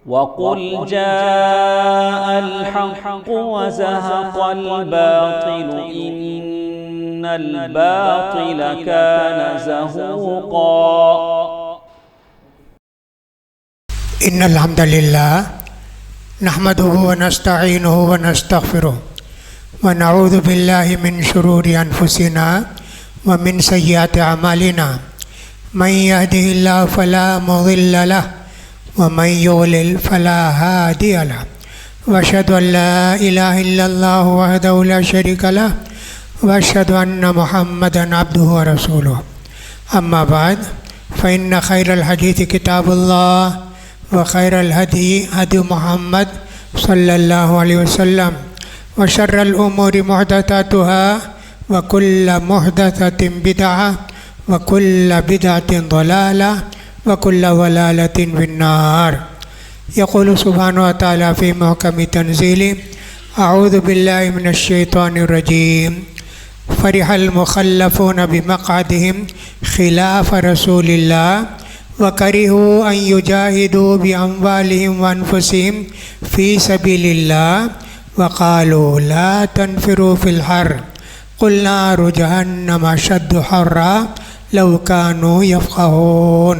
वक़ुल जाअल हक़्क़ु व ज़हक़ल बातिल इन्नल बातिल कान ज़हूक़ा। इन्नल हम्दलिल्लाह नहमदुहु व नस्तईनुहु व नस्तग़फिरुहु व नऊज़ु बिल्लाहि मिन शुरूरि अनफुसिना व मिन सय्यिआति अमालिना मन यहदिहिल्लाहु फला मुज़िल्ल लहु व मन युज़लिल फला हादिय लहु व अशहदु अन ला इलाहा इल्लल्लाहु वहदहु ला शरीका लहु व अशहदु अन्न मुहम्मदन अब्दुहु व रसूलुहु। अम्मा बाद फ़इन्न खैरल हदीस किताबुल्लाह व खैरल हदी हदी मुहम्मद सल्लल्लाहु अलैहि वसल्लम व शर्रल उमूरि मुहदसातुहा व कुल्ल मुहदसतिन बिदअह व कुल्ल बिदअतिन ज़लालह व कुल्ल ज़लालतिन फिन्नार। यक़ूलु सुब्हानहु व तआला फ़ी मुहकमि तंज़ीलिहि अऊज़ु बिल्लाहि मिनश शैतानिर रजीम फ़रिहल मुख़ल्लफ़ून बिमक़अदिहिम ख़िलाफ़ रसूलिल्लाह व करिहू अन युजाहिदू बिअम्वालिहिम व अनफुसिहिम फ़ी सबीलिल्लाह व क़ालू ला तन्फ़िरू फ़िल हर्र क़ुल नारु जहन्नम अशद्दु हर्रा लौ कानू यफ़क़हून।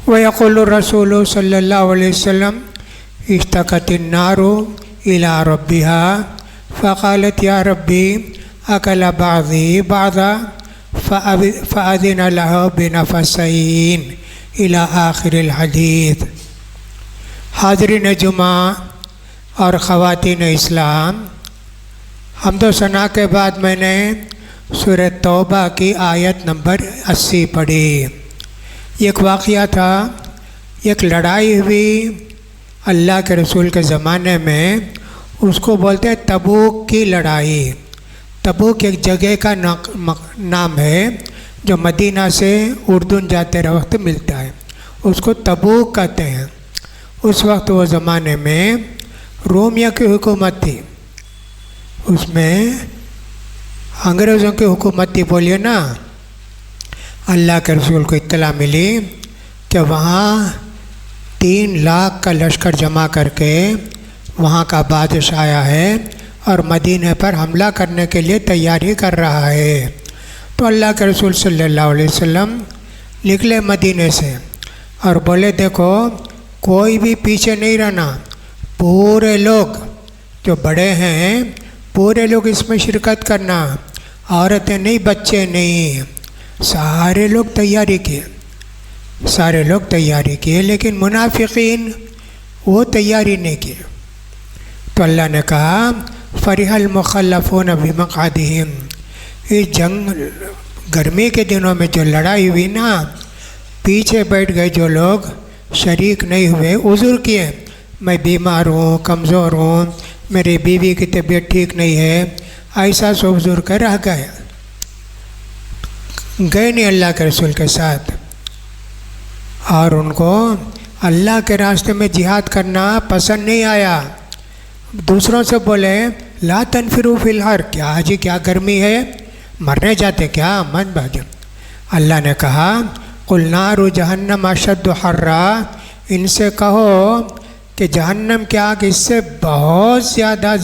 व यक़ूलु रसूलु सल्लल्लाहु अलैहि वसल्लम इश्तक़तिन नारु इला रब्बिहा फ़क़ालत या रब्बी अकल बाज़ी बाज़ा फ़अज़िन लहु बिनफ़सैन इला आख़िरिल हदीस। हाज़रीन जुमा और ख़वातीन इस्लाम, हम्दो सना के बाद मैंने सूरह तौबा की आयत नंबर 80 पढ़ी। एक वाक़या था, एक लड़ाई हुई अल्लाह के रसूल के ज़माने में, उसको बोलते हैं तबूक की लड़ाई। तबूक एक जगह का नाम है जो मदीना से उर्दून जाते वक्त मिलता है, उसको तबूक कहते हैं। उस वक्त वो ज़माने में रोमिया की हुकूमत थी, उसमें अंग्रेज़ों की हुकूमत थी। बोलिए ना, अल्लाह के रसूल को इत्तला मिली कि वहाँ 3 लाख का लश्कर जमा करके वहाँ का बादशाह आया है और मदीने पर हमला करने के लिए तैयारी कर रहा है। तो अल्लाह के रसूल सल्लल्लाहु अलैहि वसल्लम निकले मदीने से और बोले देखो कोई भी पीछे नहीं रहना, पूरे लोग जो बड़े हैं पूरे लोग इसमें शिरकत करना, औरतें नहीं, बच्चे नहीं, सारे लोग तैयारी किए, सारे लोग तैयारी किए, लेकिन मुनाफिकीन वो तैयारी नहीं किए। तो अल्लाह ने कहा फ़रिहल मुख़ल्लफ़ून बिमक़अदिहिम, इस जंग गर्मी के दिनों में जो लड़ाई हुई ना, पीछे बैठ गए जो लोग शरीक नहीं हुए, उज़्र किए, मैं बीमार हूँ, कमज़ोर हूँ, मेरी बीवी की तबीयत ठीक नहीं है, ऐसा सब उज़्र कर रह गए नहीं अल्लाह के रसूल के साथ। और उनको अल्लाह के रास्ते में जिहाद करना पसंद नहीं आया। दूसरों से बोले ला तनफिरू फ़िल हर्र, क्या जी क्या गर्मी है, मरने जाते क्या, मत भागो। अल्लाह ने कहा कुल नारु जहन्नम अशद्दु हर्रा, इनसे कहो कि जहन्नम की आग इससे बहुत ज़्यादा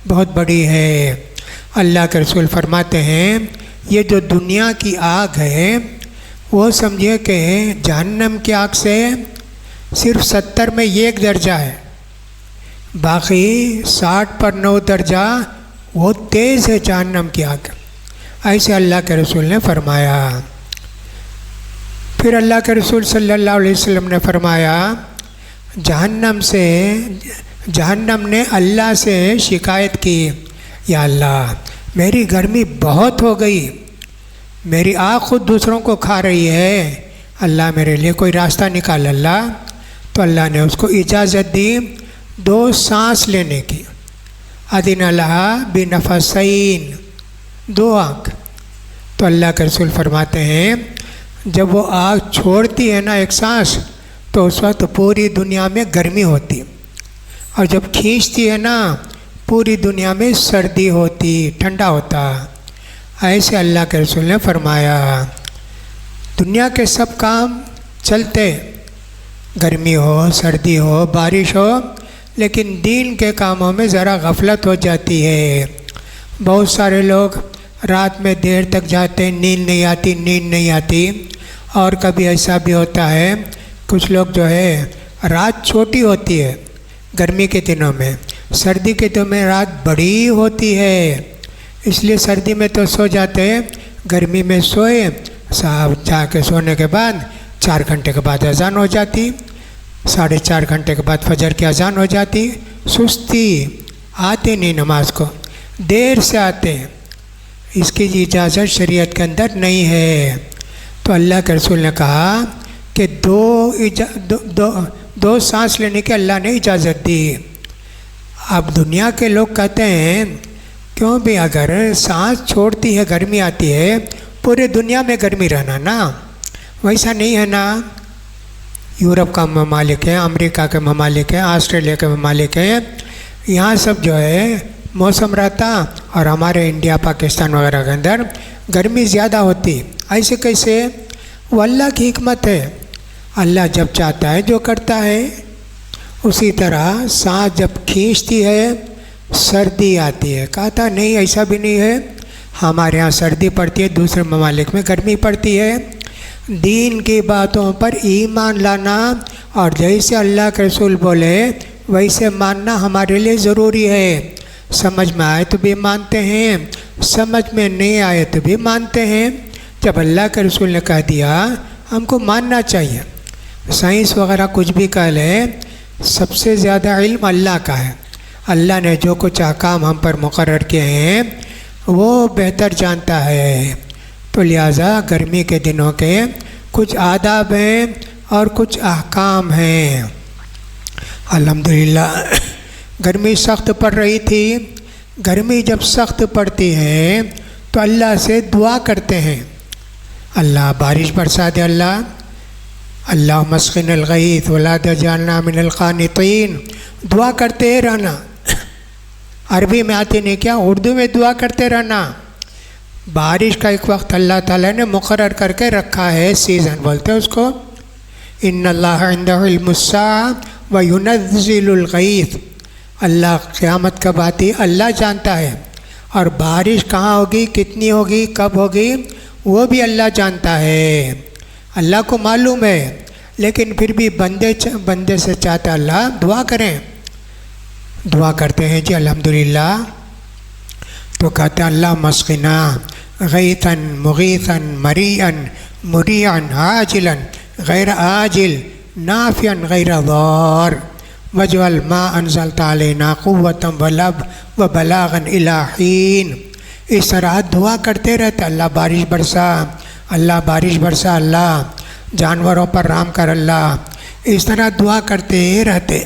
बहुत बड़ी है। अल्लाह के रसूल फरमाते हैं ये जो दुनिया की आग है वो समझिए कि जहन्नम की आग से सिर्फ 70 में 1 दर्जा है, बाकी 60 पर 9 दर्जा वो तेज़ है जहन्नम की आग। ऐसे अल्लाह के रसूल ने फरमाया। फिर अल्लाह के रसूल सल्लल्लाहु अलैहि वसल्लम ने फरमाया जहन्नम ने अल्लाह से शिकायत की, या अल्लाह मेरी गर्मी बहुत हो गई, मेरी आँख खुद दूसरों को खा रही है, अल्लाह मेरे लिए कोई रास्ता निकाल अल्लाह। तो अल्लाह ने उसको इजाज़त दी 2 सांस लेने की, अदिन लहा बिनफ़सैन, 2 आँख। तो अल्लाह के रसूल फरमाते हैं जब वो आग छोड़ती है ना एक सांस, तो उस वक्त पूरी दुनिया में गर्मी होती, और जब खींचती है ना पूरी दुनिया में सर्दी होती, ठंडा होता। ऐसे अल्लाह के रसूल ने फरमाया दुनिया के सब काम चलते गर्मी हो, सर्दी हो, बारिश हो, लेकिन दीन के कामों में ज़रा गफलत हो जाती है। बहुत सारे लोग रात में देर तक जाते, नींद नहीं आती। और कभी ऐसा भी होता है, कुछ लोग जो है रात छोटी होती है गर्मी के दिनों में, सर्दी के दिनों में रात बड़ी होती है, इसलिए सर्दी में तो सो जाते हैं, गर्मी में सोए, साहब जाके सोने के बाद 4 घंटे के बाद अजान हो जाती, 4.5 घंटे के बाद फजर की अजान हो जाती। सुस्ती, आते नहीं नमाज को, देर से आते हैं, इसकी इजाज़त शरीयत के अंदर नहीं है। तो अल्लाह के रसूल ने कहा कि दो सांस लेने की अल्लाह ने इजाज़त दी। अब दुनिया के लोग कहते हैं क्यों भी, अगर सांस छोड़ती है गर्मी आती है, पूरे दुनिया में गर्मी रहना ना, वैसा नहीं है ना। यूरोप का ममालिक है, अमेरिका के ममालिक है, ऑस्ट्रेलिया के ममालिक है, यहाँ सब जो है मौसम रहता, और हमारे इंडिया पाकिस्तान वगैरह के अंदर गर्मी ज़्यादा होती। ऐसे कैसे? वो अल्लाह की हिकमत है, अल्लाह जब चाहता है जो करता है। उसी तरह सांस जब खींचती है सर्दी आती है, कहता नहीं ऐसा भी नहीं है, हमारे यहाँ सर्दी पड़ती है, दूसरे ममालिक में गर्मी पड़ती है। दीन की बातों पर ईमान लाना और जैसे अल्लाह के रसूल बोले वैसे मानना हमारे लिए ज़रूरी है। समझ में आए तो भी मानते हैं, समझ में नहीं आए तो भी मानते हैं। जब अल्लाह के रसूल ने कह दिया हमको मानना चाहिए। साइंस वगैरह कुछ भी कह ले, सबसे ज़्यादा इल्म अल्लाह का है। अल्लाह ने जो कुछ अहकाम हम पर मुकर्रर किए हैं वो बेहतर जानता है। तो लिहाजा गर्मी के दिनों के कुछ आदाब हैं और कुछ अहकाम हैं। अल्हम्दुलिल्लाह गर्मी सख्त पड़ रही थी। गर्मी जब सख्त पड़ती है तो अल्लाह से दुआ करते हैं, अल्लाह बारिश बरसा दे, अल्लाह मस्किनल गईथ वला तजअलना मिनल कानितीन। दुआ करते रहना। अरबी में आती नहीं क्या, उर्दू में दुआ करते रहना। बारिश का एक वक्त अल्लाह ताला ने मुकर्रर करके रखा है, सीज़न बोलते हैं उसको। इन्नल्लाह इंदहु इल्मुस्साअ व युनज़्ज़िलुल गईथ। अल्लाह क़यामत कब आती अल्लाह जानता है, और बारिश कहाँ होगी, कितनी होगी, कब होगी, वो भी अल्लाह जानता है। अल्लाह को मालूम है, लेकिन फिर भी बंदे से चाहता अल्लाह दुआ करें। दुआ करते हैं जी अल्हम्दुलिल्लाह। तो कहते हैं अल्लाह मस्किना गईतन मुगीतन मरीअन मुरीअन आजिलन गैर आजिल नाफियन गैर दार वजअल मा अंज़लता अलैना कुव्वतन वलब व बलागन इला हीन। इस तरह दुआ करते रहते, अल्लाह बारिश बरसा, अल्लाह बारिश बरसा, अल्लाह जानवरों पर रहम कर, अल्लाह। इस तरह दुआ करते रहते।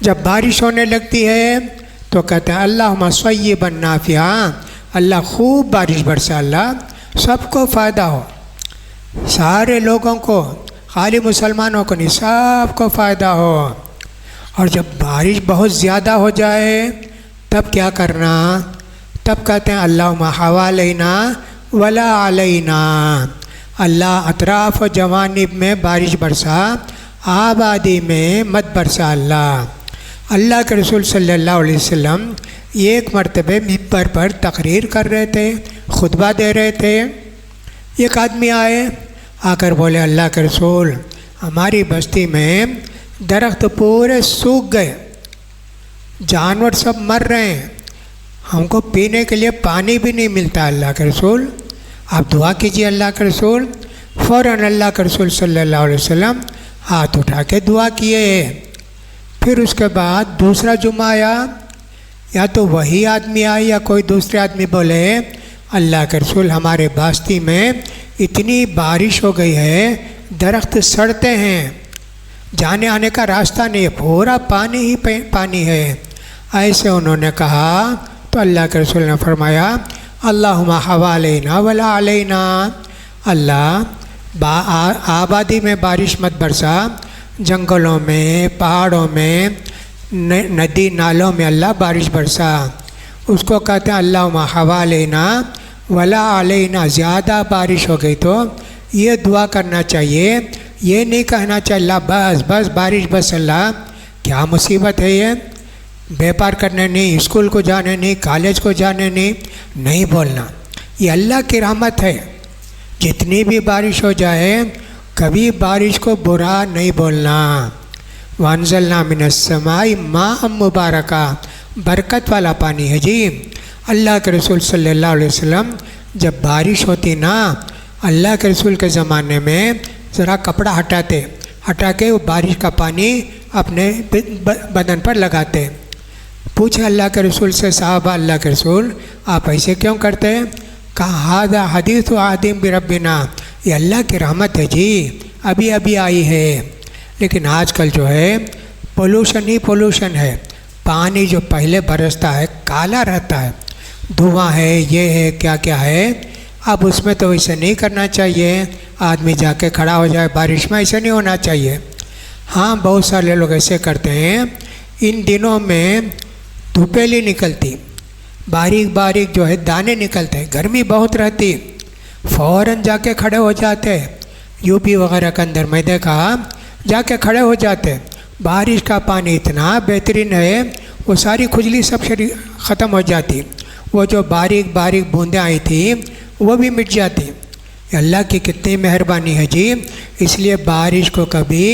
जब बारिश होने लगती है तो कहते हैं अल्लाहुम्मा सय्यिबन नाफ़िआ, अल्लाह खूब बारिश बरसा, अल्लाह सबको फ़ायदा हो, सारे लोगों को, खाली मुसलमानों को नहीं, सबको फ़ायदा हो। और जब बारिश बहुत ज़्यादा हो जाए तब क्या करना? तब कहते हैं अल्लाहुम्मा हवालैना वला अलैना, अल्लाह अतराफ़ जवानिब में बारिश बरसा, आबादी में मत बरसा। अल्लाह के रसूल सल्लल्लाहु अलैहि वसल्लम एक मरतबे मिंबर पर तकरीर कर रहे थे, खुतबा दे रहे थे। एक आदमी आए, आकर बोले अल्लाह के रसूल हमारी बस्ती में दरख्त पूरे सूख गए, जानवर सब मर रहे हैं, हमको पीने के लिए पानी भी नहीं मिलता। अल्लाह के रसूल आप दुआ कीजिए। अल्लाह के रसूल फ़ौरन अल्लाह के रसूल सल्लल्लाहु अलैहि वसल्लम हाथ उठा के दुआ किए। फिर उसके बाद दूसरा जुम्मा आया, या तो वही आदमी आए या कोई दूसरे आदमी बोले अल्लाह के रसूल हमारे बस्ती में इतनी बारिश हो गई है, दरख्त सड़ते हैं, जाने आने का रास्ता नहीं है, पूरा पानी ही पानी है। ऐसे उन्होंने कहा तो अल्लाह के रसूल ने फरमाया अल्लाहुम्मा हवालैना वला अलैना, अल्लाह आबादी में बारिश मत बरसा, जंगलों में, पहाड़ों में, नदी नालों में अल्लाह बारिश बरसा। उसको कहते हैं अल्लाहुम्मा हवालैना वला अलैना। ज़्यादा बारिश हो गई तो ये दुआ करना चाहिए ये नहीं कहना चाहिए अल्लाह बस बस बारिश बस अल्लाह, क्या मुसीबत है ये, व्यापार करने नहीं, स्कूल को जाने नहीं, कॉलेज को जाने नहीं, नहीं बोलना। ये अल्लाह की रहमत है। जितनी भी बारिश हो जाए कभी बारिश को बुरा नहीं बोलना। वानज़लना मिनस समाई माअ मुबारका, बरकत वाला पानी है जी। अल्लाह के रसूल सल्लल्लाहु अलैहि वसल्लम जब बारिश होती ना, अल्लाह के रसूल के ज़माने में ज़रा कपड़ा हटा के वो बारिश का पानी अपने बदन पर लगाते। पूछे अल्लाह के रसूल से, साहबा अल्लाह के रसूल आप ऐसे क्यों करते हैं? कहा हादा हदीस आदिम बिरब्बिना, ये अल्लाह की रहमत है जी, अभी अभी आई है। लेकिन आजकल जो है पोल्यूशन ही पोल्यूशन है। पानी जो पहले बरसता है काला रहता है, धुआं है, ये है, क्या क्या है। अब उसमें तो ऐसे नहीं करना चाहिए, आदमी जाके खड़ा हो जाए बारिश में, ऐसे नहीं होना चाहिए। हाँ, बहुत सारे लोग ऐसे करते हैं। इन दिनों में धूपेली निकलती, बारीक बारीक जो है दाने निकलते हैं, गर्मी बहुत रहती, फ़ौरन जाके खड़े हो जाते। यूपी वगैरह के अंदर मैं देखा, जाके खड़े हो जाते। बारिश का पानी इतना बेहतरीन है, वो सारी खुजली सब शरीर ख़त्म हो जाती, वो जो बारीक बारीक बूंदें आई थी वो भी मिट जाती। अल्लाह की कितनी मेहरबानी है जी। इसलिए बारिश को कभी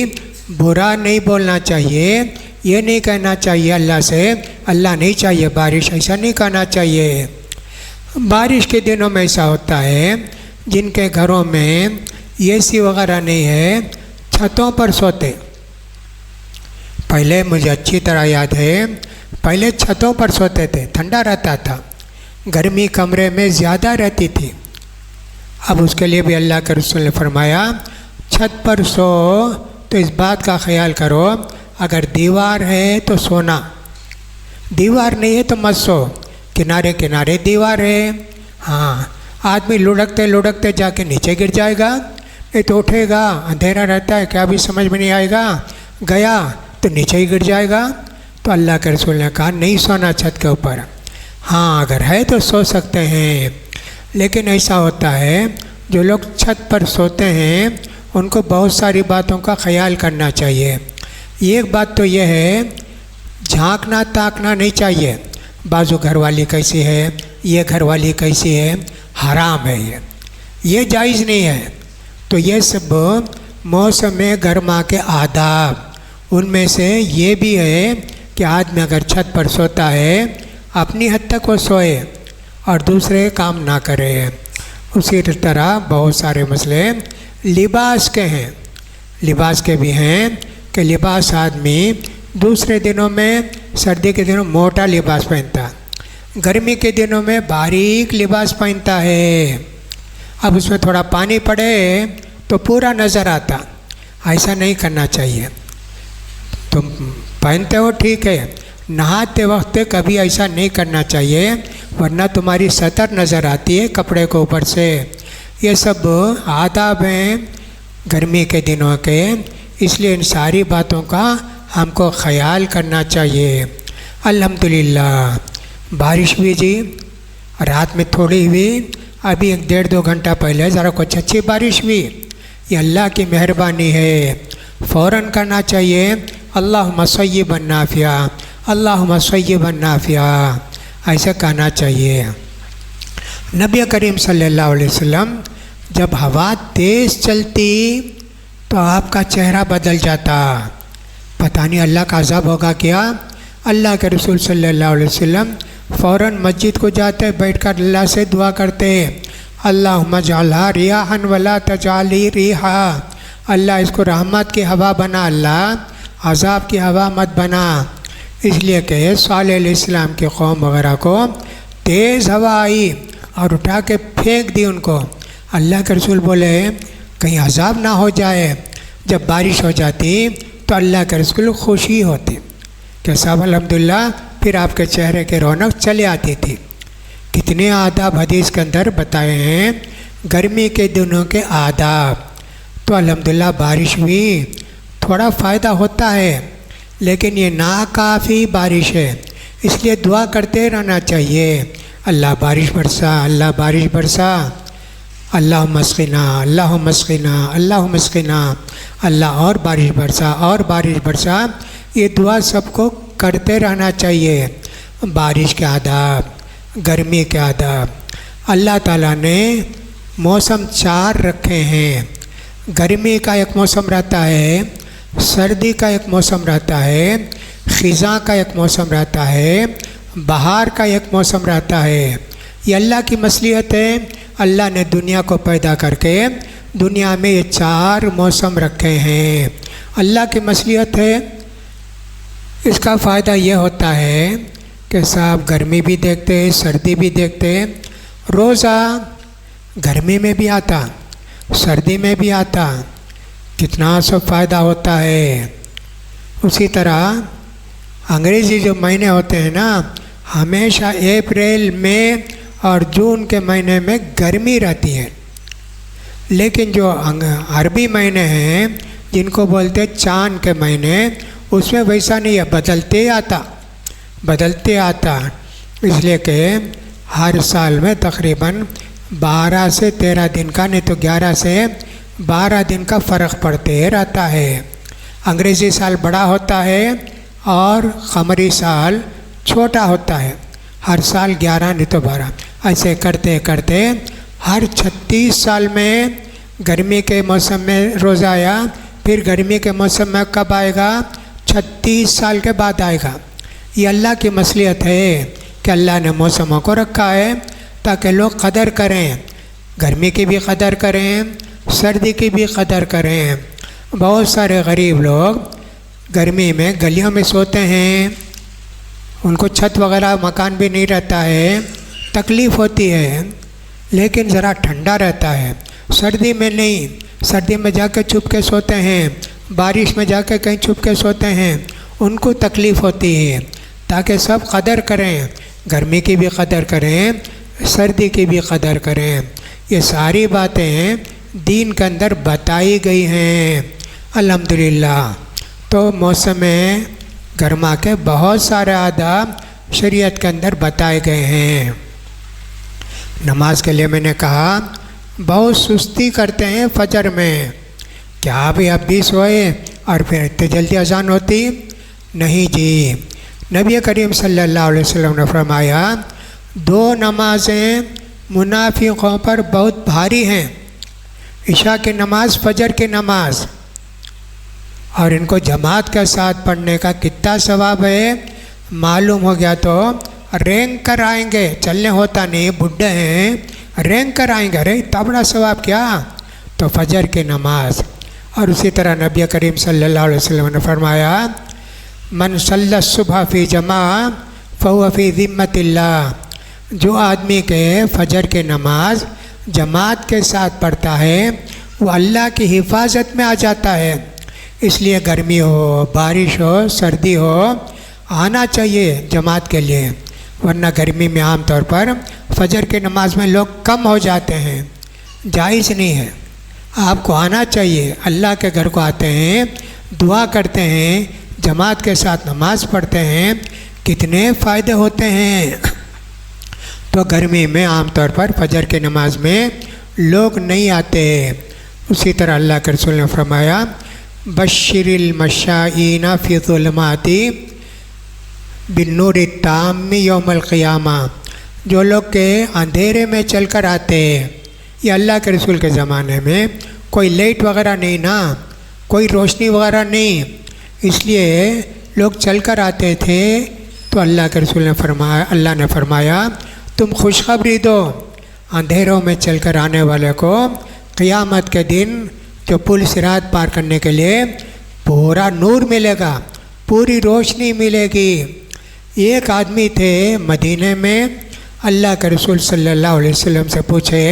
बुरा नहीं बोलना चाहिए, ये नहीं कहना चाहिए अल्लाह से अल्लाह नहीं चाहिए बारिश, ऐसा नहीं कहना चाहिए। बारिश के दिनों में ऐसा होता है, जिनके घरों में एसी वगैरह नहीं है, छतों पर सोते। पहले मुझे अच्छी तरह याद है, पहले छतों पर सोते थे, ठंडा रहता था, गर्मी कमरे में ज़्यादा रहती थी। अब उसके लिए भी अल्लाह के रसूल ने फरमाया छत पर सो तो इस बात का ख्याल करो, अगर दीवार है तो सोना, दीवार नहीं है तो मत सो, किनारे किनारे दीवार है। हाँ, आदमी लुढ़कते लुढ़कते जाके नीचे गिर जाएगा, नहीं तो उठेगा, अंधेरा रहता है, क्या भी समझ में नहीं आएगा, गया तो नीचे ही गिर जाएगा। तो अल्लाह के रसूल ने कहा नहीं सोना छत के ऊपर। हाँ, अगर है तो सो सकते हैं, लेकिन ऐसा होता है जो लोग छत पर सोते हैं उनको बहुत सारी बातों का ख्याल करना चाहिए। एक बात तो यह है, झांकना ताकना नहीं चाहिए, बाजू घरवाली कैसी है, ये घरवाली कैसी है, हराम है, ये जायज़ नहीं है। तो ये सब मौसम गर्मा के आदाब, उनमें से ये भी है कि आदमी अगर छत पर सोता है अपनी हद तक वो सोए और दूसरे काम ना करे। उसी तरह बहुत सारे मसले लिबास के हैं, लिबास के भी हैं कि लिबास आदमी दूसरे दिनों में, सर्दी के दिनों मोटा लिबास पहनता, गर्मी के दिनों में बारीक लिबास पहनता है। अब उसमें थोड़ा पानी पड़े तो पूरा नज़र आता, ऐसा नहीं करना चाहिए। तुम पहनते हो ठीक है, नहाते वक्त कभी ऐसा नहीं करना चाहिए, वरना तुम्हारी सतर नज़र आती है कपड़े के ऊपर से। ये सब आदाब हैं गर्मी के दिनों के, इसलिए इन सारी बातों का हमको ख्याल करना चाहिए। अल्हम्दुलिल्लाह बारिश भी जी, रात में थोड़ी हुई, अभी 1-1.5-2 घंटा पहले ज़रा कुछ अच्छी बारिश हुई, ये अल्लाह की मेहरबानी है। फ़ौरन करना चाहिए अल्लाहुम्मा सय्यिबन नाफ़िया, अल्लाहुम्मा सय्यिबन नाफ़िया, ऐसा कहना चाहिए। नबी करीम सल्लल्लाहु अलैहि वसल्लम जब हवा तेज़ चलती तो आपका चेहरा बदल जाता, पता नहीं अल्लाह का अज़ाब होगा क्या। अल्लाह के रसूल सल्लल्लाहु अलैहि वसल्लम फ़ौरन मस्जिद को जाते, बैठकर अल्लाह से दुआ करते, अल्लाहुम्मा जअलहा रियाहन वला तजअली रिहा, अल्लाह इसको रहमत की हवा बना, अल्लाह अज़ाब की हवा मत बना। इसलिए कि सालेह अलैहिस्सलाम के कौम वगैरह को तेज़ हवा आई और उठा के फेंक दी उनको। अल्लाह के रसूल बोले कहीं अज़ाब ना हो जाए। जब बारिश हो जाती तो अल्लाह के रसूल खुशी होते कि साहब अल्हम्दुलिल्लाह, फिर आपके चेहरे के रौनक चले आती थी। कितने आदाब हदीस के अंदर बताए हैं, गर्मी के दिनों के आदाब। तो अल्हम्दुलिल्लाह बारिश हुई, थोड़ा फ़ायदा होता है, लेकिन ये नाकाफ़ी बारिश है, इसलिए दुआ करते रहना चाहिए, अल्लाह बारिश बरसा, अल्लाह बारिश बरसा। अल्लाहुम्मा अस्क़िना, अल्लाहुम्मा अस्क़िना, अल्लाहुम्मा अस्क़िना, अल्लाह और बारिश बरसा और बारिश बरसा। ये दुआ सबको करते रहना चाहिए। बारिश के आदाब, गर्मी के आदाब, अल्लाह ताला ने मौसम 4 रखे हैं। गर्मी का एक मौसम रहता है, सर्दी का एक मौसम रहता है, ख़िज़ा का एक मौसम रहता है, बहार का एक मौसम रहता है। ये अल्लाह की मसलियत है। अल्लाह ने दुनिया को पैदा करके दुनिया में ये 4 मौसम रखे हैं। अल्लाह की मसलियत है। इसका फ़ायदा ये होता है कि साहब गर्मी भी देखते, सर्दी भी देखते। रोज़ा गर्मी में भी आता, सर्दी में भी आता, कितना सब फ़ायदा होता है। उसी तरह अंग्रेज़ी जो महीने होते हैं ना, हमेशा अप्रैल, मई और जून के महीने में गर्मी रहती है। लेकिन जो अरबी महीने हैं जिनको बोलते हैं चाँद के महीने, उसमें वैसा नहीं है, बदलते आता। इसलिए कि हर साल में तकरीबन 12 से 13 दिन का, नहीं तो 11 से 12 दिन का फ़र्क पड़ते रहता है। अंग्रेज़ी साल बड़ा होता है और क़मरी साल छोटा होता है। हर साल 11 नहीं तो 12, ऐसे करते करते हर 36 साल में गर्मी के मौसम में रोज़ा आया। फिर गर्मी के मौसम में कब आएगा? 36 साल के बाद आएगा। ये अल्लाह की मसलियत है कि अल्लाह ने मौसमों को रखा है ताकि लोग कदर करें, गर्मी की भी कदर करें, सर्दी की भी कदर करें। बहुत सारे गरीब लोग गर्मी में गलियों में सोते हैं, उनको छत वगैरह मकान भी नहीं रहता है, तकलीफ़ होती है। लेकिन ज़रा ठंडा रहता है, सर्दी में नहीं। सर्दी में जाके छुप के सोते हैं, बारिश में जाके कहीं छुप के सोते हैं, उनको तकलीफ़ होती है। ताकि सब कदर करें, गर्मी की भी कदर करें, सर्दी की भी कदर करें। ये सारी बातें दीन के अंदर बताई गई हैं अल्हम्दुलिल्लाह। तो मौसम गर्मा के बहुत सारे आदाब शरीयत के अंदर बताए गए हैं। नमाज के लिए मैंने कहा बहुत सुस्ती करते हैं फजर में। क्या अभी अब भी सोए और फिर इतनी जल्दी अजान होती? नहीं जी। नबी करीम सल्लल्लाहु अलैहि वसल्लम ने फरमाया 2 नमाज़ें मुनाफिकों पर बहुत भारी हैं, इशा की नमाज, फजर की नमाज। और इनको जमात के साथ पढ़ने का कितना सवाब है मालूम हो गया तो रेंग कर आएंगे। चलने होता नहीं, बुढ़े हैं, रेंग कर आएंगे। अरे इतना बड़ा सवाब क्या? तो फजर की नमाज। और उसी तरह नबी करीम सल्लल्लाहु अलैहि वसल्लम ने फरमाया मन सल्ला सुबह फ़ी जमा फ़हुव फ़ी ज़िम्मतिल्लाह। जो आदमी के फजर की नमाज जमात के साथ पढ़ता है वो अल्लाह की हिफाजत में आ जाता है। इसलिए गर्मी हो, बारिश हो, सर्दी हो, आना चाहिए जमात के लिए। वरना गर्मी में आम तौर पर फजर की नमाज में लोग कम हो जाते हैं, जायज़ नहीं है। आपको आना चाहिए। अल्लाह के घर को आते हैं, दुआ करते हैं, जमात के साथ नमाज पढ़ते हैं, कितने फ़ायदे होते हैं। तो गर्मी में आम तौर पर फजर की नमाज में लोग नहीं आते। उसी तरह अल्लाह के रसूल ने फरमाया बश्शिरिल मशाईना फ़ी ज़ुलमाती बिन्नूरि ताम्मी यौमल क़ियामा। जो लोग के अंधेरे में चलकर आते हैं, ये अल्लाह के रसूल के ज़माने में कोई लाइट वगैरह नहीं ना, कोई रोशनी वगैरह नहीं, इसलिए लोग चलकर आते थे। तो अल्लाह के रसूल ने फरमाया, अल्लाह ने फरमाया तुम खुशखबरी दो अंधेरों में चलकर आने वाले को क़ियामत के दिन जो पुल सिरात पार करने के लिए पूरा नूर मिलेगा, पूरी रोशनी मिलेगी। एक आदमी थे मदीने में, अल्लाह के रसूल सल्लल्लाहु अलैहि वसल्लम से पूछे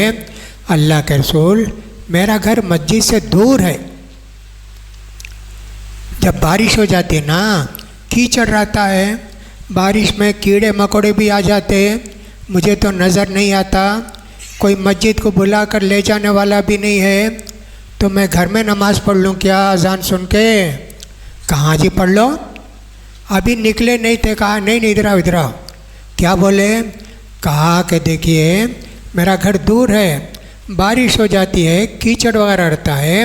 अल्लाह के रसूल मेरा घर मस्जिद से दूर है, जब बारिश हो जाती है ना कीचड़ रहता है, बारिश में कीड़े मकोड़े भी आ जाते, मुझे तो नज़र नहीं आता, कोई मस्जिद को बुला कर ले जाने वाला भी नहीं है, तो मैं घर में नमाज़ पढ़ लूँ क्या अजान सुन के? कहाँ जी पढ़ लो, अभी निकले नहीं थे। कहा नहीं नहीं इधर आओ इधर आओ। क्या बोले? कहा कि देखिए मेरा घर दूर है, बारिश हो जाती है, कीचड़ वगैरह रहता है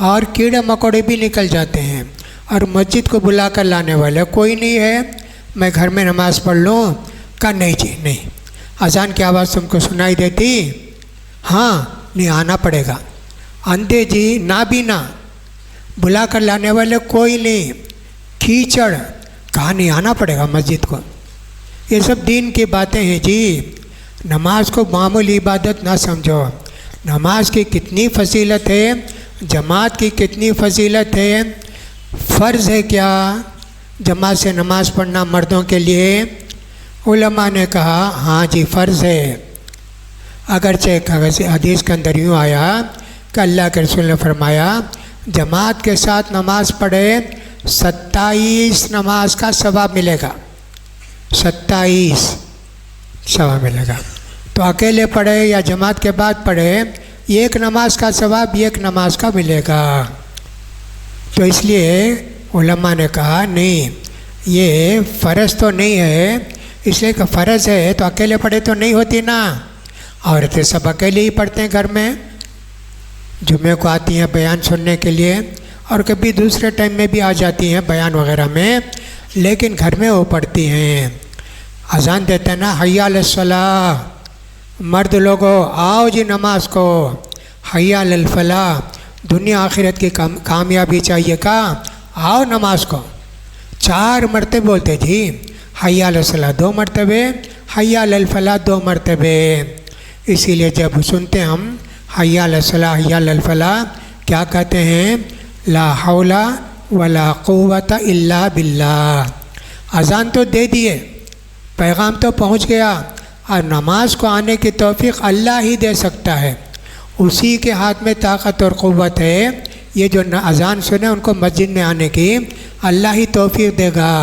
और कीड़े मकोड़े भी निकल जाते हैं, और मस्जिद को बुला कर लाने वाला कोई नहीं है, मैं घर में नमाज़ पढ़ लूँ। कहा नहीं जी नहीं, अजान की आवाज़ तुमको सुनाई देती? हाँ, नहीं आना पड़ेगा। अंधे जी नाबीना, बुला कर लाने वाले कोई नहीं, कीचड़, कहा नहीं आना पड़ेगा मस्जिद को। ये सब दीन की बातें हैं जी। नमाज को मामूली इबादत ना समझो। नमाज की कितनी फजीलत है, जमात की कितनी फजीलत है। फ़र्ज़ है क्या जमात से नमाज पढ़ना मर्दों के लिए? उलमा ने कहा हाँ जी फ़र्ज़ है। अगरचे हदीस के अंदर यूँ आया कि अल्लाह के रसूल ने फरमाया जमात के साथ नमाज पढ़े 27 नमाज का सवाब मिलेगा, 27 सवाब मिलेगा। तो अकेले पढ़े या जमात के बाद पढ़े, एक नमाज का सवाब एक नमाज का मिलेगा। तो इसलिए उलमा ने कहा नहीं, ये फ़र्ज़ तो नहीं है, इसलिए कि फ़र्ज़ है तो अकेले पढ़े तो नहीं होती ना। औरतें सब अकेले ही पढ़ते हैं घर में, जुम्मे को आती हैं बयान सुनने के लिए, और कभी दूसरे टाइम में भी आ जाती हैं बयान वगैरह में, लेकिन घर में वो पढ़ती हैं। अजान देते हैं ना, हय्या अलस सलाह, मर्द लोगों आओ जी नमाज को, हय्या अलल फलाह, दुनिया आखिरत की कामयाबी चाहिए का, आओ नमाज को। 4 मरतबे बोलते जी, हय्या अलस सलाह 2 मरतबे, हय्या अलल फलाह 2 मरतबे। इसीलिए जब सुनते हम हय्या अलस सलाह हय्या अलल फलाह, क्या कहते हैं? ला हौला वला कुव्वता इल्ला बिल्लाह। अजान तो दे दिए, पैगाम तो पहुंच गया, और नमाज को आने की तौफीक अल्लाह ही दे सकता है, उसी के हाथ में ताकत और क़ुव्वत है। ये जो अजान सुने उनको मस्जिद में आने की अल्लाह ही तौफीक देगा,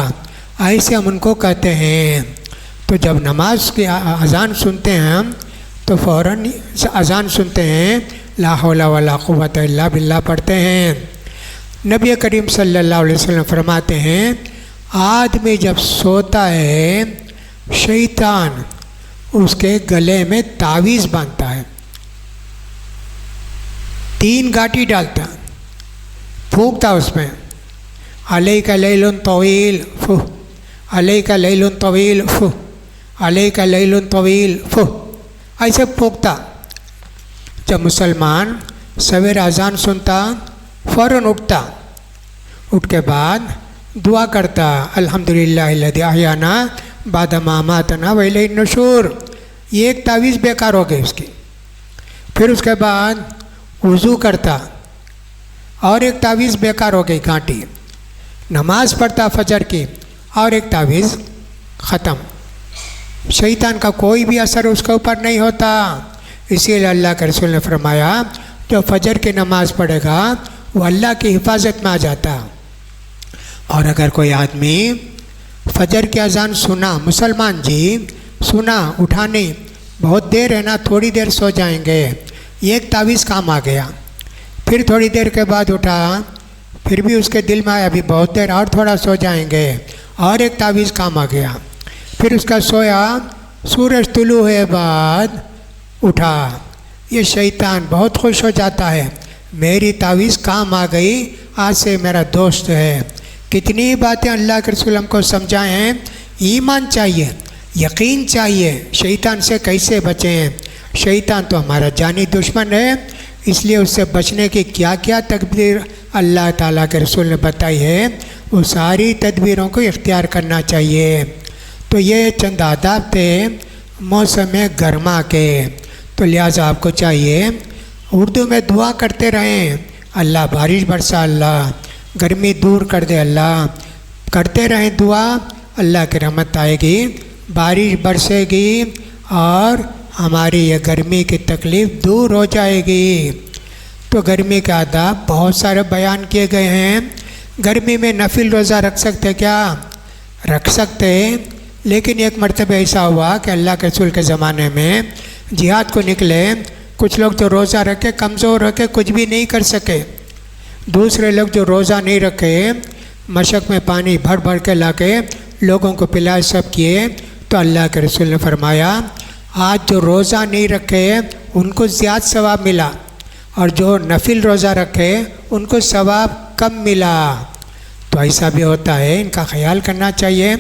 ऐसे हम उनको कहते हैं। तो जब नमाज की अजान सुनते हैं हम तो फ़ौरन अजान सुनते हैं ला हौला वला कुव्वता इल्ला बिल्लाह पढ़ते हैं। नबी करीम सल्लल्लाहु अलैहि वसल्लम फरमाते हैं आदमी जब सोता है शैतान उसके गले में तावीज़ बांधता है, 3 गांठी डालता, फूंकता उसमें, अलैका लैलुन तवील फुह, अलैका लैलुन तवील फुह, अलैका लैलुन तवील फुह, ऐसे फूंकता। जब मुसलमान सवेरे अजान सुनता फ़ौरन उठता, उठ के बाद दुआ करता अल्हम्दुलिल्लाहिल्लज़ी अहयाना बाद मा अमातना व इलैहि नुशूर। ये एक तावीज़ बेकार हो गई उसकी। फिर उसके बाद वज़ू करता और एक तावीज़ बेकार हो गई गांठी। नमाज पढ़ता फजर की और एक तावीज़ ख़त्म। शैतान का कोई भी असर उसके ऊपर नहीं होता। इसीलिए अल्लाह के रसूल ने फरमाया जो फजर की नमाज़ पढ़ेगा वो अल्लाह की हिफाजत में आ जाता। और अगर कोई आदमी फजर की अजान सुना, मुसलमान जी सुना, उठा नहीं, बहुत देर है ना, थोड़ी देर सो जाएंगे, एक तावीज़ काम आ गया। फिर थोड़ी देर के बाद उठा, फिर भी उसके दिल में आया अभी बहुत देर और थोड़ा सो जाएंगे, और एक तावीज़ काम आ गया। फिर उसका सोया, सूरज तुलू हुए बाद उठा, ये शैतान बहुत खुश हो जाता है, मेरी तावीज़ काम आ गई, आज से मेरा दोस्त है। कितनी बातें अल्लाह के रसूल हमको समझाए हैं। ईमान चाहिए, यकीन चाहिए, शैतान से कैसे बचें। शैतान तो हमारा जानी दुश्मन है, इसलिए उससे बचने की क्या क्या तदबीर अल्लाह ताला के रसूल ने बताई है, वो सारी तदबीरों को इख्तियार करना चाहिए। तो ये चंद आदाब थे मौसम गर्मा के। तो लिहाजा आपको चाहिए उर्दू में दुआ करते रहें, अल्लाह बारिश बरसा, अल्लाह गर्मी दूर कर दे, अल्लाह करते रहें दुआ, अल्लाह की रहमत आएगी, बारिश बरसेगी और हमारी ये गर्मी की तकलीफ़ दूर हो जाएगी। तो गर्मी के आदाब बहुत सारे बयान किए गए हैं। गर्मी में नफिल रोज़ा रख सकते क्या? रख सकते, लेकिन एक मरतबा ऐसा हुआ कि अल्लाह के रसूल के ज़माने में जिहाद को निकले, कुछ लोग जो रोज़ा रखे कमज़ोर रखे कुछ भी नहीं कर सके, दूसरे लोग जो रोज़ा नहीं रखे मशक में पानी भर भर के लाके लोगों को पिलाए, सब किए। तो अल्लाह के रसूल ने फरमाया आज जो रोज़ा नहीं रखे उनको ज़्यादा सवाब मिला, और जो नफिल रोज़ा रखे उनको सवाब कम मिला। तो ऐसा भी होता है, इनका ख्याल करना चाहिए।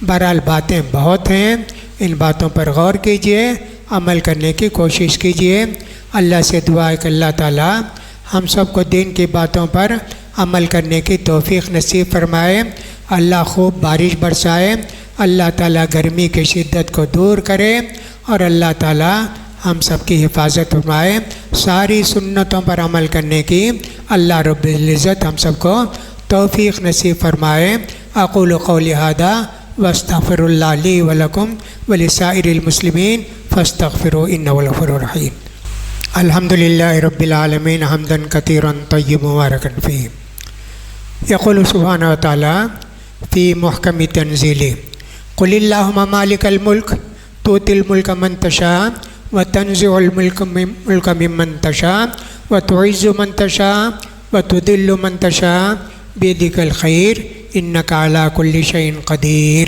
बहरहाल बातें बहुत हैं, इन बातों पर गौर कीजिए, अमल करने की कोशिश कीजिए। अल्लाह से दुआ है कि अल्लाह ताला हम सबको दीन की बातों पर अमल करने की तौफीक नसीब फरमाए। अल्लाह खूब बारिश बरसाए, अल्लाह ताला गर्मी की शिद्दत को दूर करे, और अल्लाह ताला हम सब की हिफाजत फरमाए। सारी सुन्नतों पर अमल करने की अल्लाह रब्बुल इज़्ज़त हम सबको तौफीक नसीब फरमाए। अक़ूलु क़ौली हादा वस्तग़फ़िरुल्लाह ली व लकुम व लिसाइरिल मुस्लिमीन फ़स्तग़फ़िरूहु इन्नहु गफ़ूरुर रहीम। अल्हम्दुलिल्लाहि रब्बिल आलमीन हम्दन कतीरन तय्यिबन मुबारकन फ़ीह। यक़ूलु सुब्हानहु व तआला फ़ी मुहकमि तंज़ीली क़ुलिल्लाहुम्मा मालिकल मुल्क तुतिल मुल्का मन तशा व तंज़िउल मुल्का मिम्मन तशा व तुइज़्ज़ु मन तशा व तुदिल्लु मन तशा बियदिकल खैर इन्नका अला कुल्ली शैइन क़दीर।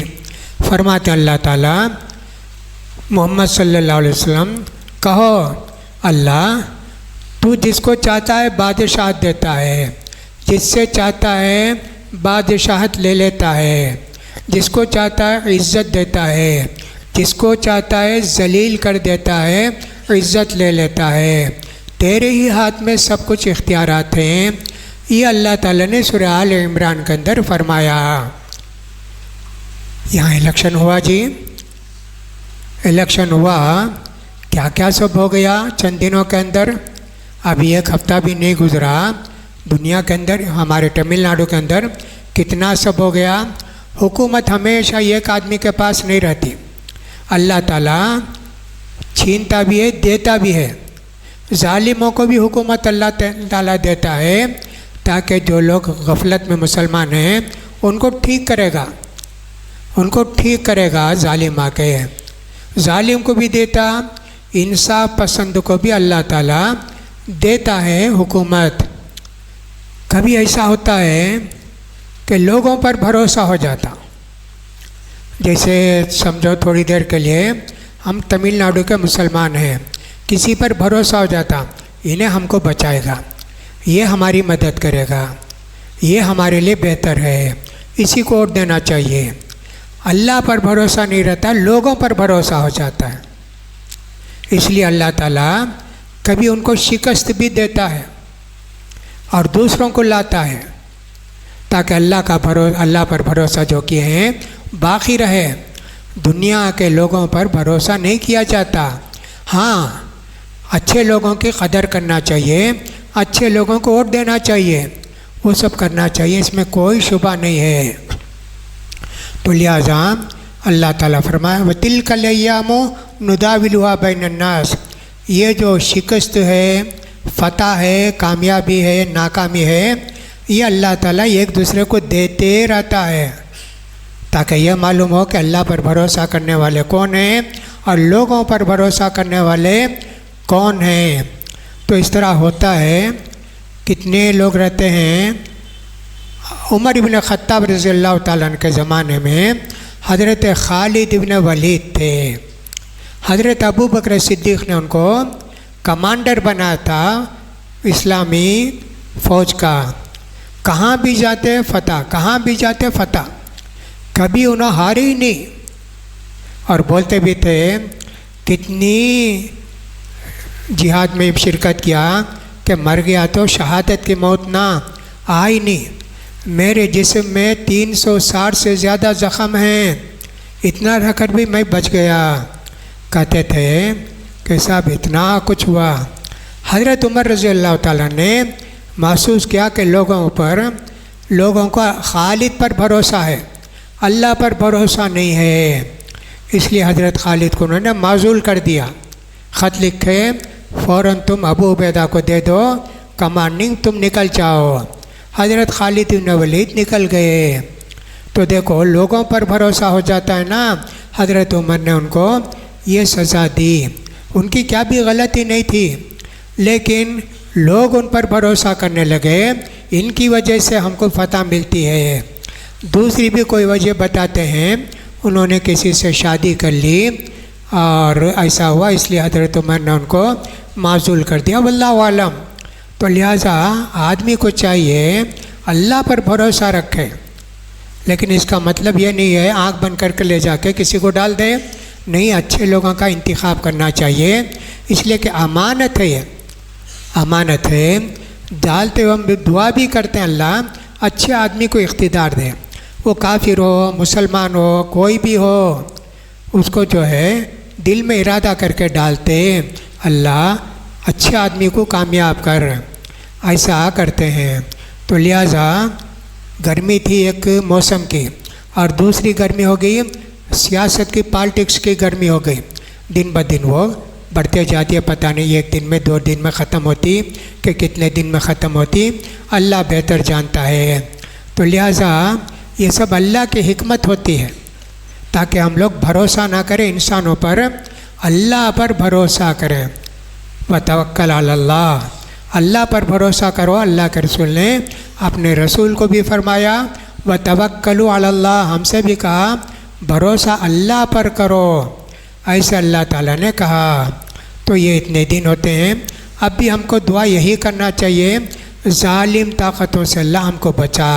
फरमाते अल्लाह ताला मोहम्मद सल्लल्लाहु अलैहि वसल्लम, कहो अल्लाह तू जिसको चाहता है बादशाहत देता है, जिससे चाहता है बादशाहत ले लेता है, जिसको चाहता है इज़्ज़त देता है, जिसको चाहता है जलील कर देता है, इज़्ज़त ले लेता है। तेरे ही हाथ में सब कुछ इख्तियारात हैं। ये अल्लाह ताला ने सूरह आल इमरान के अंदर फरमाया। यहाँ इलेक्शन हुआ जी, इलेक्शन हुआ, क्या क्या सब हो गया चंद दिनों के अंदर। अभी एक हफ्ता भी नहीं गुजरा, दुनिया के अंदर हमारे तमिलनाडु के अंदर कितना सब हो गया। हुकूमत हमेशा एक आदमी के पास नहीं रहती, अल्लाह ताला छीनता भी है, देता भी है। जालिमों को भी हुकूमत अल्लाह ताला देता है, ताकि जो लोग गफलत में मुसलमान हैं उनको ठीक करेगा, उनको ठीक करेगा। जालिम आके जालिम को भी देता, इंसाफ पसंद को भी अल्लाह ताला देता है हुकूमत। कभी ऐसा होता है कि लोगों पर भरोसा हो जाता, जैसे समझो थोड़ी देर के लिए हम तमिलनाडु के मुसलमान हैं, किसी पर भरोसा हो जाता, इन्हें हमको बचाएगा, ये हमारी मदद करेगा, ये हमारे लिए बेहतर है, इसी को वोट देना चाहिए। अल्लाह पर भरोसा नहीं रहता, लोगों पर भरोसा हो जाता है। इसलिए अल्लाह ताला कभी उनको शिकस्त भी देता है और दूसरों को लाता है, ताकि अल्लाह पर भरोसा जो किए हैं बाकी रहे। दुनिया के लोगों पर भरोसा नहीं किया जाता। हाँ, अच्छे लोगों की कदर करना चाहिए, अच्छे लोगों को वोट देना चाहिए, वो सब करना चाहिए, इसमें कोई शुबा नहीं है। तो लिहाजा अल्लाह ताला फरमाया वतिलकल अय्यामु नुदाविलुहा बैनन्नास, ये जो शिकस्त है, फ़तह है, कामयाबी है, नाकामी है, ये अल्लाह ताला एक दूसरे को देते रहता है, ताकि यह मालूम हो कि अल्लाह पर भरोसा करने वाले कौन हैं और लोगों पर भरोसा करने वाले कौन हैं। तो इस तरह होता है। कितने लोग रहते हैं, उमर इब्न ख़त्ताब रज़ियल्लाहु ताला अन्हु के ज़माने में हज़रत खालिद इब्न वलीद थे। हज़रत अबू बकर सिद्दीक़ ने उनको कमांडर बनाया था इस्लामी फ़ौज का। कहाँ भी जाते फ़तह, कहाँ भी जाते फ़तह, कभी उन्हें हारे ही नहीं। और बोलते भी थे कितनी जिहाद में शिरकत किया कि मर गया तो शहादत की मौत ना आई नहीं, मेरे जिस्म में 360 से ज़्यादा ज़ख़म हैं, इतना रहकर भी मैं बच गया। कहते थे कि साहब इतना कुछ हुआ। हज़रत उमर रज़ी अल्लाह ताला ने महसूस किया कि लोगों का खालिद पर भरोसा है, अल्लाह पर भरोसा नहीं है। इसलिए हज़रत खालिद को उन्होंने माज़ूल कर दिया, ख़त लिखे फ़ौरन तुम अबू उबैदा को दे दो कमांडिंग, तुम निकल जाओ। हज़रत खालिद इब्न वलीद निकल गए। तो देखो लोगों पर भरोसा हो जाता है ना। हज़रत उमर ने उनको ये सज़ा दी, उनकी क्या भी गलती नहीं थी, लेकिन लोग उन पर भरोसा करने लगे, इनकी वजह से हमको फ़तह मिलती है। दूसरी भी कोई वजह बताते हैं, उन्होंने किसी से शादी कर ली और ऐसा हुआ, इसलिए हज़रत उमर ने उनको माजूल कर दिया, वल्लाहु आलम। तो लिहाजा आदमी को चाहिए अल्लाह पर भरोसा रखे, लेकिन इसका मतलब ये नहीं है आँख बंद करके ले जाके किसी को डाल दे, नहीं, अच्छे लोगों का इंतखाब करना चाहिए, इसलिए कि अमानत है, ये अमानत है। डालते हुए हम दुआ भी करते हैं अल्लाह अच्छे आदमी को इख्तिदार दे, वो काफिर हो मुसलमान हो कोई भी हो, उसको जो है दिल में इरादा करके डालते अल्लाह अच्छे आदमी को कामयाब कर, ऐसा करते हैं। तो लिहाजा गर्मी थी एक मौसम की, और दूसरी गर्मी हो गई सियासत की, पॉलिटिक्स की गर्मी हो गई। दिन ब दिन वो बढ़ते जाती है, पता नहीं एक दिन में 2 दिन में ख़त्म होती कि कितने दिन में ख़त्म होती, अल्लाह बेहतर जानता है। तो लिहाजा ये सब अल्लाह की हिकमत होती है, ताकि हम लोग भरोसा ना करें इंसानों पर, अल्लाह पर भरोसा करें। व तवक्कल अल्लाह, अल्लाह पर भरोसा करो। अल्लाह के रसूल ने अपने रसूल को भी फरमाया व तवक्कलु अल्लाह, हमसे भी कहा भरोसा अल्लाह पर करो, ऐसे अल्लाह ताला ने कहा। तो ये इतने दिन होते हैं, अब भी हमको दुआ यही करना चाहिए, जालिम ताकतों से अल्लाह हमको बचा।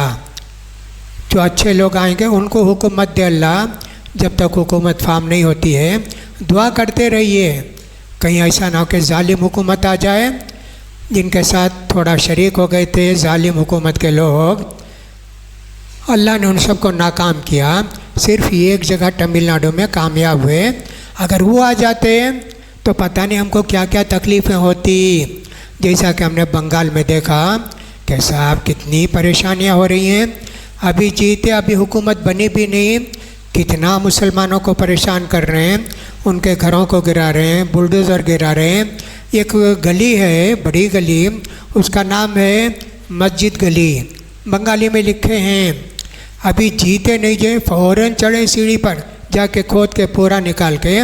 जो अच्छे लोग आएंगे उनको हुकूमत दे अल्लाह, जब तक हुकूमत फार्म नहीं होती है दुआ करते रहिए, कहीं ऐसा ना हो कि जालिम हुकूमत आ जाए। जिनके साथ थोड़ा शरीक हो गए थे जालिम हुकूमत के लोग, अल्लाह ने उन सबको नाकाम किया, सिर्फ एक जगह तमिलनाडु में कामयाब हुए। अगर वो आ जाते तो पता नहीं हमको क्या क्या तकलीफ़ें होती। जैसा कि हमने बंगाल में देखा कि साहब कितनी परेशानियां हो रही हैं, अभी जीते अभी हुकूमत बनी भी नहीं, कितना मुसलमानों को परेशान कर रहे हैं, उनके घरों को गिरा रहे हैं, बुलडोज़र गिरा रहे हैं। एक गली है बड़ी गली, उसका नाम है मस्जिद गली, बंगाली में लिखे हैं। अभी जीते नहीं जे फ़ौरन चढ़े सीढ़ी पर जाके खोद के पूरा निकाल के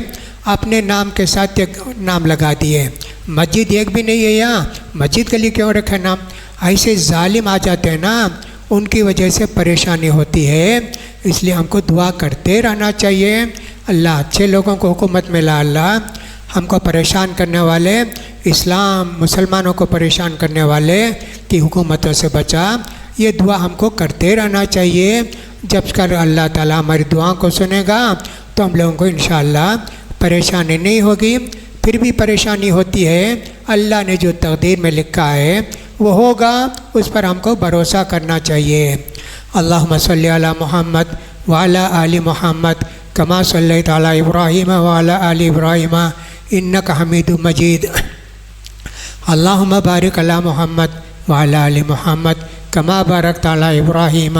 अपने नाम के साथ एक नाम लगा दिए। मस्जिद एक भी नहीं है यहाँ, मस्जिद गली क्यों रखे नाम? ऐसे जालिम आ जाते हैं ना, उनकी वजह से परेशानी होती है। इसलिए हमको दुआ करते रहना चाहिए, अल्लाह अच्छे लोगों को हुकूमत में ला, अल्लाह हमको परेशान करने वाले इस्लाम मुसलमानों को परेशान करने वाले की हुकूमतों से बचा। ये दुआ हमको करते रहना चाहिए। जब कर अल्लाह ताला हमारी दुआओं को सुनेगा तो हम लोगों को इंशाअल्लाह परेशानी नहीं होगी। फिर भी परेशानी होती है, अल्लाह ने जो तकदीर में लिखा है वो होगा, उस पर हमको भरोसा करना चाहिए। अल्लाहुम्मा सल्ली अला मुहम्मद व अला आलि मुहम्मद कमा सल्लैता अला इब्राहीम व अला आलि इब्राहीम इन्नका हमीदुम मजीद। अल्लाहुम्मा बारिक अला मुहम्मद व अला आलि मुहम्मद कमा बारकता अला इब्राहीम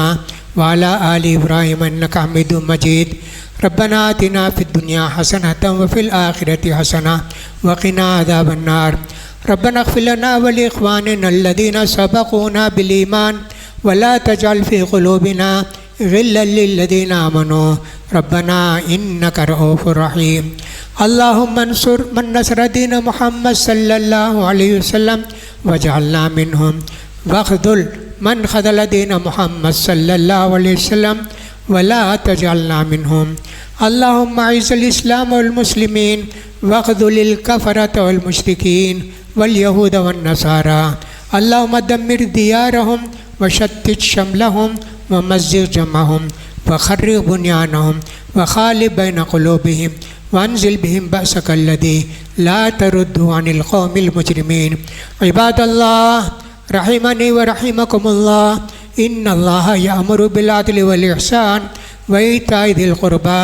व अला आलि इब्राहीम इन्नका हमीदुम मजीद। रब्बना आतिना फिद दुनिया हसनतन व फिल आखिरति हसना व क़िना अज़ाबन्नार। रब्बना इग़फ़िर लना व लिइख़्वानिना अल्लज़ीना सबक़ूना बिल ईमान व ला तजअल फ़ी क़ुलूबिना ग़िल्लन लिल्लज़ीना आमनू रब्बना इन्नका रऊफ़ुर रहीम। अल्लाहुम्मा अंसुर मन नसर दीन मुहम्मद सल्लल्लाहु अलैहि वसल्लम वजअलना मिनहुम वख़्ज़ुल मन ख़ज़ल दीन मुहम्मद सल्लल्लाहु अलैहि वसल्लम वला तजअलना मिनहुम। अल्लाहुम्मा अइज़्ज़िल इस्लाम वल मुस्लिमीन वख़्ज़ुलिल कफ़रत वल मुश्रिकीन वल यहूद वन नसारा। अल्लाहुम्मा दम्मिर दियारहुम व शत्तित शमलहुम व मज़्ज़िक़ जमअहुम व ख़र्रिब बुनियानहुम व ख़ालिब बैन क़ुलूबिहिम व अंज़िल बिहिम बअसक अल्लज़ी ला तरुद्दु अनिल क़ौमिल मुजरिमीन। इबादल्लाह रहिमनी व रहिमकुमुल्लाह इन्नल्लाह यअमुरु बिल अदलि वल इहसान व ईताइ ज़िल क़ुरबा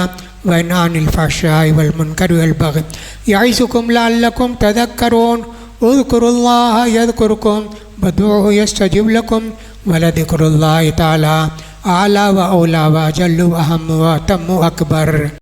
व यनहा अनिल फ़हशाइ वल मुनकरि वल बग़य यइज़ुकुम लअल्लकुम तज़क्करून। उज़्कुरुल्लाह यज़्कुरुकुम वदूउहु यस्तजिब लकुम व लज़िक्रुल्लाहि तआला आला व औला व अजल्लु व अहम्मु व अतम्मु अकबर।